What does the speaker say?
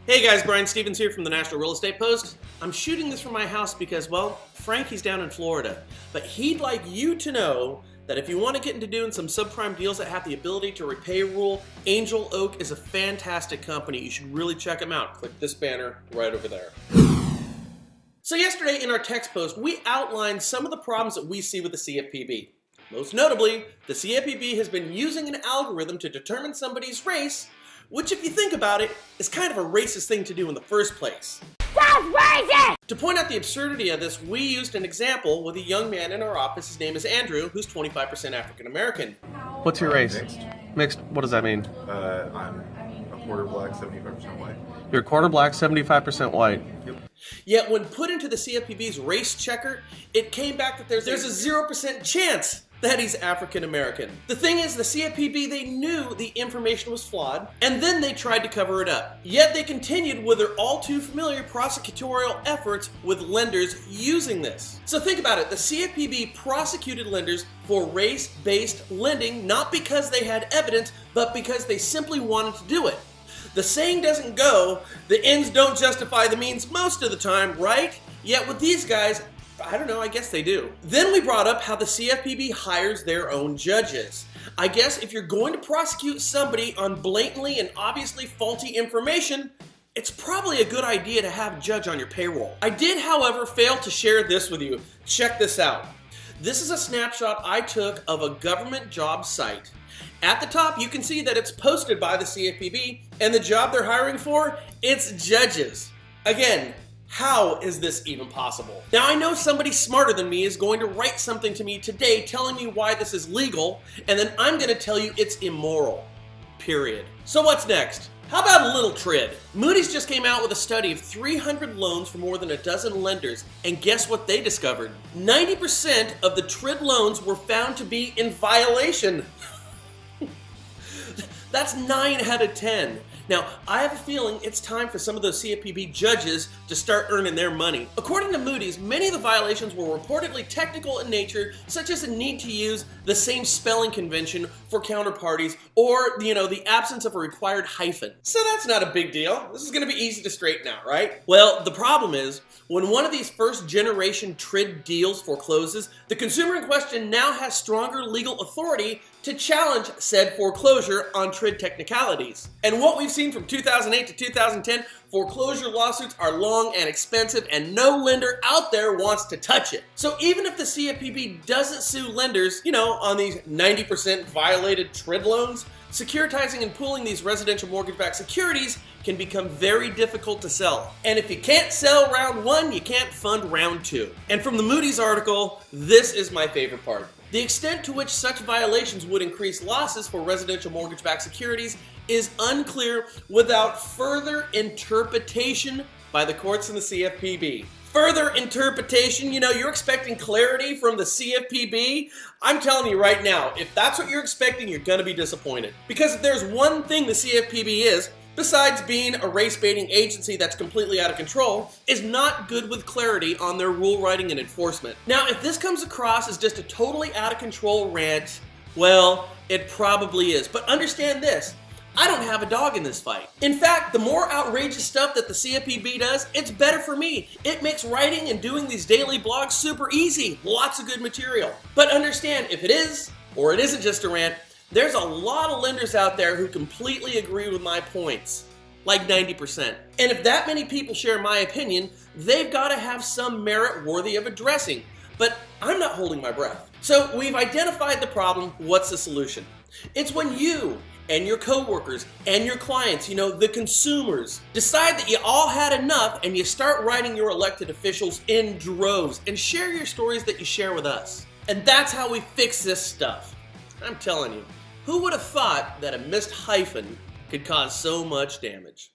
Hey guys, Brian Stevens here from the National Real Estate Post. I'm shooting this from my house because, well, Frankie's down in Florida. But he'd like you to know that if you want to get into doing some subprime deals that have the ability to repay rule, Angel Oak is a fantastic company. You should really check them out. Click this banner right over there. So yesterday in our text post, we outlined some of the problems that we see with the CFPB. Most notably, the CFPB has been using an algorithm to determine somebody's race, which, if you think about it, is kind of a racist thing to do in the first place. That's racist! To point out the absurdity of this, we used an example with a young man in our office. His name is Andrew, who's 25% African American. What's your race? Mixed. Mixed. What does that mean? I'm a quarter black, 75% white. You're a quarter black, 75% white. Yep. Yet when put into the CFPB's race checker, it came back that there's a 0% chance that he's African American. The thing is, the CFPB, they knew the information was flawed, and then they tried to cover it up. Yet they continued with their all too familiar prosecutorial efforts with lenders using this. So think about it, the CFPB prosecuted lenders for race-based lending, not because they had evidence, but because they simply wanted to do it. The saying doesn't go, the ends don't justify the means most of the time, right? Yet with these guys, I don't know, I guess they do. Then we brought up how the CFPB hires their own judges. I guess if you're going to prosecute somebody on blatantly and obviously faulty information, it's probably a good idea to have a judge on your payroll. I did, however, fail to share this with you. Check this out. This is a snapshot I took of a government job site. At the top, you can see that it's posted by the CFPB, and the job they're hiring for, it's judges. Again, how is this even possible? Now, I know somebody smarter than me is going to write something to me today telling me why this is legal, and then I'm going to tell you it's immoral. Period. So what's next? How about a little TRID? Moody's just came out with a study of 300 loans for more than a dozen lenders, and guess what they discovered? 90% of the TRID loans were found to be in violation. That's 9 out of 10. Now, I have a feeling it's time for some of those CFPB judges to start earning their money. According to Moody's, many of the violations were reportedly technical in nature, such as the need to use the same spelling convention for counterparties or, the absence of a required hyphen. So that's not a big deal. This is going to be easy to straighten out, right? Well, the problem is, when one of these first-generation TRID deals forecloses, the consumer in question now has stronger legal authority to challenge said foreclosure on TRID technicalities. And what we've seen from 2008 to 2010, foreclosure lawsuits are long and expensive, and no lender out there wants to touch it. So even if the CFPB doesn't sue lenders, on these 90% violated TRID loans, securitizing and pooling these residential mortgage-backed securities can become very difficult to sell. And if you can't sell round one, you can't fund round two. And from the Moody's article, this is my favorite part. The extent to which such violations would increase losses for residential mortgage-backed securities is unclear without further interpretation by the courts and the CFPB. Further interpretation, you're expecting clarity from the CFPB? I'm telling you right now, if that's what you're expecting, you're gonna be disappointed. Because if there's one thing the CFPB is, besides being a race-baiting agency that's completely out of control, is not good with clarity on their rule writing and enforcement. Now, if this comes across as just a totally out of control rant, well, it probably is. But understand this, I don't have a dog in this fight. In fact, the more outrageous stuff that the CFPB does, it's better for me. It makes writing and doing these daily blogs super easy. Lots of good material. But understand, if it is, or it isn't just a rant, there's a lot of lenders out there who completely agree with my points, like 90%. And if that many people share my opinion, they've got to have some merit worthy of addressing. But I'm not holding my breath. So we've identified the problem. What's the solution? It's when you and your coworkers and your clients, the consumers, decide that you all had enough and you start writing your elected officials in droves and share your stories that you share with us. And that's how we fix this stuff. I'm telling you. Who would have thought that a missed hyphen could cause so much damage?